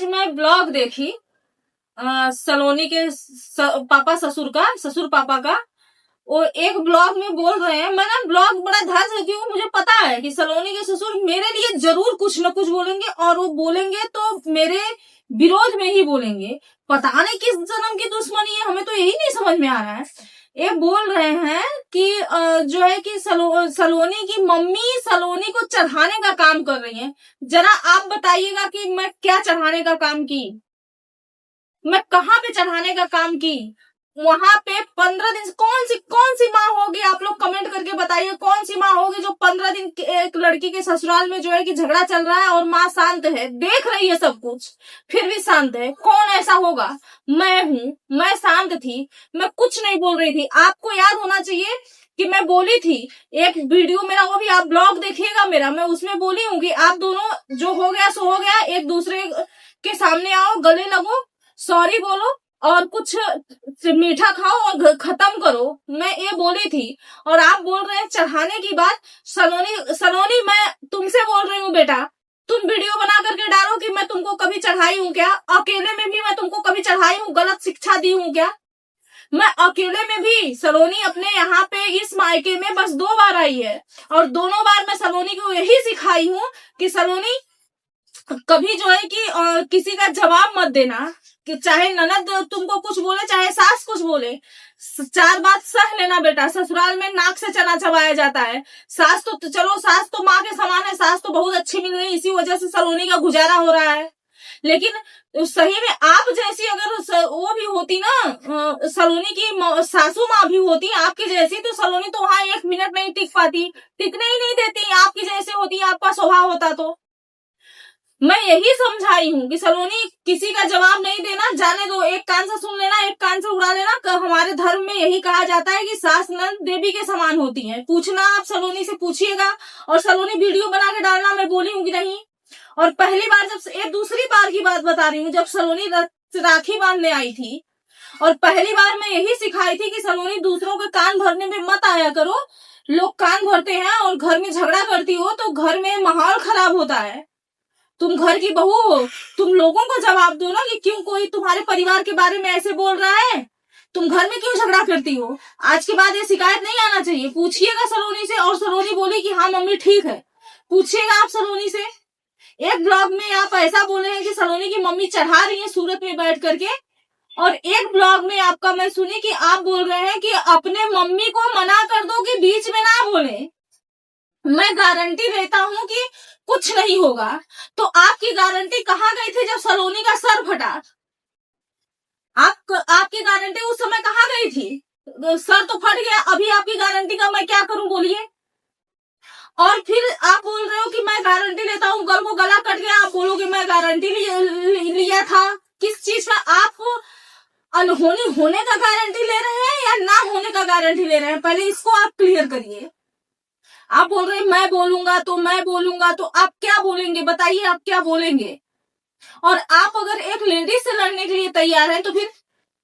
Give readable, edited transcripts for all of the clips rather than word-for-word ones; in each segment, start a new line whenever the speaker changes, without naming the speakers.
आज मैं ब्लॉग देखी सलोनी के पापा ससुर पापा का। वो एक ब्लॉग में बोल रहे हैं, मैं ना ब्लॉग बड़ा ध्यान से देखती हूँ, मुझे पता है कि सलोनी के ससुर मेरे लिए जरूर कुछ न कुछ बोलेंगे, और वो बोलेंगे तो मेरे विरोध में ही बोलेंगे। पता नहीं किस जन्म की दुश्मनी है, हमें तो यही नहीं समझ में आ रहा है। ये बोल रहे हैं कि जो है कि सलोनी की मम्मी सलोनी को चढ़ाने का काम कर रही है। जरा आप बताइएगा कि मैं क्या चढ़ाने का काम की, मैं कहाँ पे चढ़ाने का काम की? वहां पे 15 दिन कौन सी माँ होगी? आप लोग कमेंट करके बताइए, कौन सी माँ होगी जो 15 दिन एक लड़की के ससुराल में जो है कि झगड़ा चल रहा है और माँ शांत है, देख रही है सब कुछ, फिर भी शांत है? कौन ऐसा होगा? मैं हूँ, मैं शांत थी, मैं कुछ नहीं बोल रही थी। आपको याद होना चाहिए कि मैं बोली थी एक वीडियो मेरा, वो भी आप ब्लॉग देखिएगा मेरा, मैं उसमें बोली हूँ कि आप दोनों जो हो गया सो हो गया, एक दूसरे के सामने आओ, गले लगो, सॉरी बोलो और कुछ मीठा खाओ और खत्म करो। मैं ये बोली थी। और आप बोल रहे हैं चढ़ाने की बात। सलोनी मैं तुमसे बोल रही हूँ बेटा, तुम वीडियो बना करके डालो कि मैं तुमको कभी चढ़ाई हूँ क्या? अकेले में भी मैं तुमको कभी चढ़ाई हूँ, गलत शिक्षा दी हूँ क्या? मैं अकेले में भी, सलोनी अपने यहाँ पे इस मायके में बस 2 बार आई है, और दोनों बार मैं सलोनी को यही सिखाई हूँ कि सलोनी कभी जो है कि किसी का जवाब मत देना, कि चाहे ननद तुमको कुछ बोले, चाहे सास कुछ बोले, 4 बात सह लेना बेटा। ससुराल में नाक से चना चबाया जाता है। सास तो चलो, सास तो माँ के समान है, सास तो बहुत अच्छी मिल रही, इसी वजह से सलोनी का गुजारा हो रहा है। लेकिन सही में आप जैसी अगर वो भी होती ना, सलोनी की सासू माँ भी होती आपकी जैसी, तो सलोनी तो वहां 1 मिनट नहीं टिक पाती, टिकने ही नहीं देती। आपकी जैसे होती, आपका स्वभाव होता तो। मैं यही समझाई हूँ कि सलोनी किसी का जवाब नहीं देना, जाने दो, एक कान से सुन लेना, एक कान से उड़ा लेना। हमारे धर्म में यही कहा जाता है कि सास नंद देवी के समान होती हैं। पूछना आप सलोनी से पूछिएगा, और सलोनी वीडियो बना के डालना, मैं बोली हूँ कि नहीं। और पहली बार जब, एक दूसरी बार की बात बता रही हूँ, जब सलोनी राखी बांधने आई थी, और पहली बार मैं यही सिखाई थी कि सलोनी दूसरों के कान भरने में मत आया करो। लोग कान भरते हैं और घर में झगड़ा करती हो तो घर में माहौल खराब होता है। तुम घर की बहू हो, तुम लोगों को जवाब दो ना कि क्यों कोई तुम्हारे परिवार के बारे में ऐसे बोल रहा है, तुम घर में क्यों झगड़ा करती हो। आज के बाद ये शिकायत नहीं आना चाहिए। पूछिएगा सलोनी से, और सलोनी बोली कि हाँ मम्मी ठीक है। पूछिएगा आप सलोनी से। एक ब्लॉग में आप ऐसा बोले हैं कि सलोनी की मम्मी चढ़ा रही है सूरत में बैठ करके, और एक ब्लॉग में आपका मैं सुनी कि आप बोल रहे हैं कि अपने मम्मी को मना कर दो कि बीच में ना बोले। मैं गारंटी देता हूं कि कुछ नहीं होगा। तो आपकी गारंटी कहाँ गई थी जब सलोनी का सर फटा? आपकी गारंटी उस समय कहाँ गई थी? सर तो फट गया, अभी आपकी गारंटी का मैं क्या करूं बोलिए। और फिर आप बोल रहे हो कि मैं गारंटी लेता हूँ, कल को गला कट गया, आप बोलोगे मैं गारंटी लिया था। किस चीज का? आप अनहोनी होने का गारंटी ले रहे हैं या ना होने का गारंटी ले रहे हैं? पहले इसको आप क्लियर करिए। आप बोल रहे हैं मैं बोलूंगा तो आप क्या बोलेंगे बताइए, आप क्या बोलेंगे? और आप अगर एक लेडीज से लड़ने के लिए तैयार हैं तो फिर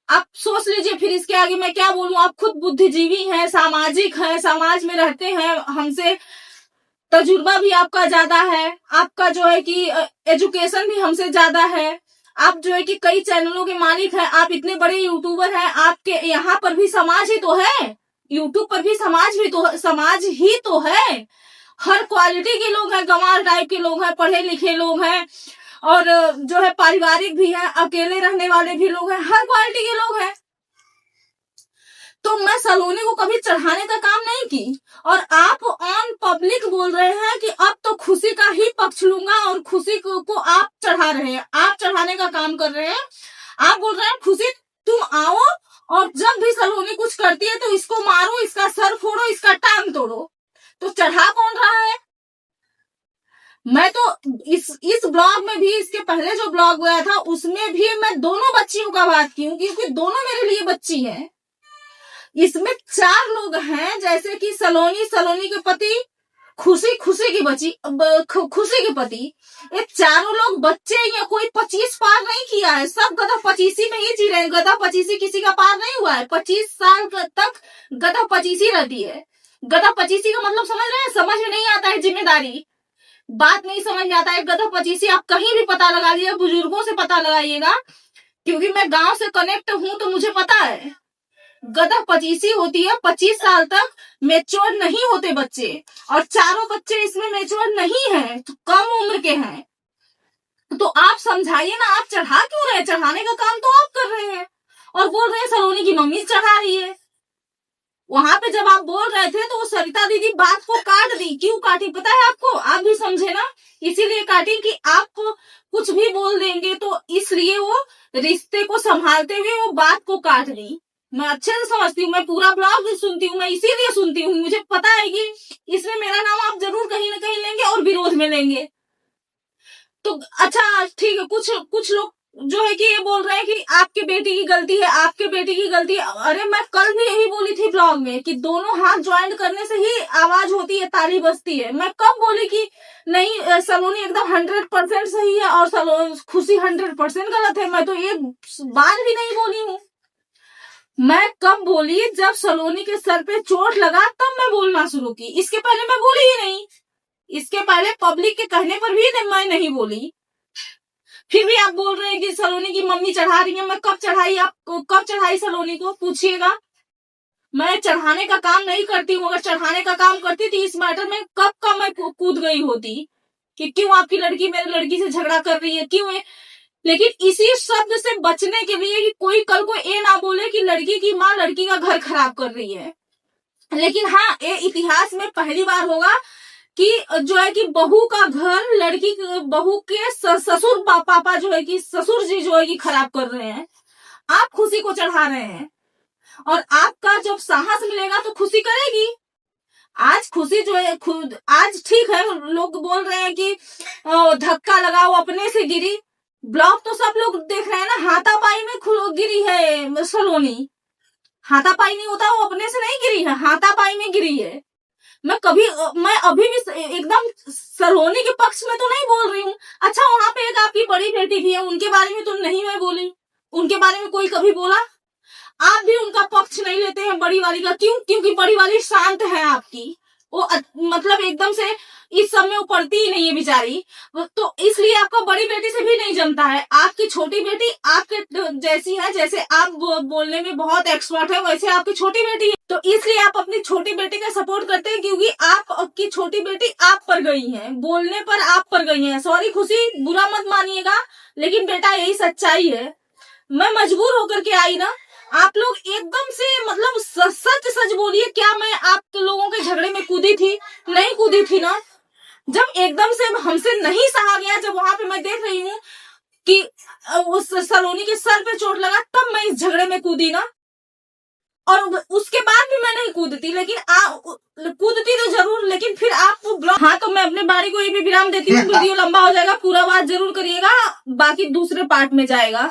आप सोच लीजिए, फिर इसके आगे मैं क्या बोलूं। आप खुद बुद्धिजीवी हैं, सामाजिक हैं, समाज में रहते हैं, हमसे तजुर्बा भी आपका ज्यादा है, आपका जो है कि एजुकेशन भी हमसे ज्यादा है, आप जो है कि कई चैनलों के मालिक हैं, आप इतने बड़े यूट्यूबर हैं, आपके यहाँ पर भी समाज ही तो है, यूट्यूब पर भी समाज ही तो है। हर क्वालिटी के लोग हैं, गंवार टाइप के लोग हैं, पढ़े लिखे लोग हैं, और जो है पारिवारिक भी है, अकेले रहने वाले भी लोग हैं, हर क्वालिटी के लोग हैं। तो मैं सलोनी को कभी चढ़ाने का काम नहीं की। और आप ऑन पब्लिक बोल रहे हैं कि अब तो खुशी का ही पक्ष लूंगा, और खुशी को आप चढ़ा रहे हैं, आप चढ़ाने का काम कर रहे हैं। आप बोल रहे हैं खुशी तुम आओ, और जब भी सलोनी कुछ करती है तो इसको मारो, इसका सर फोड़ो, इसका टांग तोड़ो। तो चढ़ा कौन रहा है? मैं तो इस ब्लॉग में भी, इसके पहले जो ब्लॉग गया था उसमें भी मैं दोनों बच्चियों का बात की हूँ, क्योंकि दोनों मेरे लिए बच्ची हैं। इसमें 4 लोग हैं, जैसे कि सलोनी के पति, खुशी की बच्ची, खुशी के पति, ये चारों लोग बच्चे। या कोई 25 पार नहीं किया है, सब गधा 25 में ही जी रहे हैं। गधा 25 किसी का पार नहीं हुआ है। 25 साल तक गधा 25 रहती है। गधा 25 का मतलब समझ रहे हैं? समझ में नहीं आता है जिम्मेदारी। बात नहीं समझ में आता है। गधा पचीसी आप कहीं भी पता लगा लीजिए, बुजुर्गों से पता लगाइएगा, क्योंकि मैं गांव से कनेक्ट हूं तो मुझे पता है। गधा पचीसी होती है, 25 साल तक मेच्योर नहीं होते बच्चे, और चारों बच्चे इसमें मेच्योर नहीं है, तो कम उम्र के हैं। तो आप समझाइए ना, आप चढ़ा क्यों रहे? चढ़ाने का काम तो आप कर रहे हैं, और बोल रहे हैं सलोनी की मम्मी चढ़ा रही है। वहां पे जब आप बोल रहे थे तो वो सरिता दीदी बात को काट दी। क्यों काटी पता है आपको? आप भी समझे ना, इसीलिए काटी कि आप कुछ भी बोल देंगे, तो इसलिए वो रिश्ते को संभालते हुए वो बात को काट दी। मैं अच्छे से समझती हूँ, मैं पूरा ब्लॉग भी सुनती हूँ, मैं इसीलिए सुनती हूँ, मुझे पता है कि इसमें मेरा नाम आप जरूर कहीं ना कहीं लेंगे और विरोध में लेंगे। तो अच्छा ठीक है, कुछ लोग जो है कि ये बोल रहे हैं कि आपके बेटी की गलती है, आपके बेटी की गलती है। अरे मैं कल भी यही बोली थी ब्लॉग में कि दोनों हाथ ज्वाइंट करने से ही आवाज होती है, ताली बजती है। मैं कब बोली कि नहीं सलोनी एकदम 100% सही है और खुशी 100% गलत है? मैं तो एक बार भी नहीं बोली हूँ। मैं कब बोली? जब सलोनी के सर पे चोट लगा तब मैं बोलना शुरू की, इसके पहले मैं बोली ही नहीं। इसके पहले पब्लिक के कहने पर भी मैं नहीं बोली। फिर भी आप बोल रहे हैं कि सलोनी की मम्मी चढ़ा रही है। मैं कब चढ़ाई? आप कब चढ़ाई सलोनी को? पूछिएगा। मैं चढ़ाने का काम नहीं करती हूँ। अगर चढ़ाने का काम करती थी इस मैटर में कब का मैं कूद गई होती कि क्यों आपकी लड़की मेरी लड़की से झगड़ा कर रही है, क्यों है? लेकिन इसी शब्द से बचने के लिए कि कोई कल को ये ना बोले कि लड़की की माँ लड़की का घर खराब कर रही है। लेकिन हाँ, ये इतिहास में पहली बार होगा कि जो है कि बहू का घर लड़की बहू के ससुर पापा जो है कि ससुर जी जो है कि खराब कर रहे हैं। आप खुशी को चढ़ा रहे हैं, और आपका जब साहस मिलेगा तो खुशी करेगी। आज खुशी जो है खुद, आज ठीक है लोग बोल रहे हैं कि धक्का लगा वो अपने से गिरी। ब्लॉग तो सब लोग देख रहे हैं ना, हाथापाई में गिरी है सलोनी। हाथापाई नहीं होता, वो अपने से नहीं गिरी है, हाथापाई में गिरी है। मैं अभी भी एकदम सलोनी के पक्ष में तो नहीं बोल रही हूँ। अच्छा वहां पे एक आपकी बड़ी बेटी भी है, उनके बारे में तो नहीं मैं बोली, उनके बारे में कोई कभी बोला? आप भी उनका पक्ष नहीं लेते हैं बड़ी वाली का। क्यों? क्योंकि बड़ी वाली शांत है आपकी, वो मतलब एकदम से इस सब में उपड़ती ही नहीं है बेचारी, तो इसलिए आपका बड़ी बेटी से भी नहीं जमता है। आपकी छोटी बेटी आपके जैसी है, जैसे आप बोलने में बहुत एक्सपर्ट है वैसे आपकी छोटी बेटी है, तो इसलिए आप अपनी छोटी बेटी का सपोर्ट करते हैं, क्योंकि आपकी छोटी बेटी आप पर गई है, बोलने पर आप पर गई है। सॉरी खुशी, बुरा मत मानिएगा, लेकिन बेटा यही सच्चाई है। मैं मजबूर होकर के आई ना। आप लोग एकदम से मतलब सच बोलिए, क्या मैं आप लोगों के झगड़े में कूदी थी? नहीं कूदी थी ना। जब एकदम से हमसे नहीं सहा गया, जब वहां पे मैं देख रही हूँ कि उस सलोनी के सर पे चोट लगा, तब मैं इस झगड़े में कूदी ना। और उसके बाद भी मैं नहीं कूदती, लेकिन कूदती तो जरूर, लेकिन फिर आप ब्लॉग। हाँ, तो मैं अपने बारी को ये भी विराम देती हूँ, वीडियो लंबा हो जाएगा, पूरा बात जरूर करिएगा, बाकी दूसरे पार्ट में जाएगा।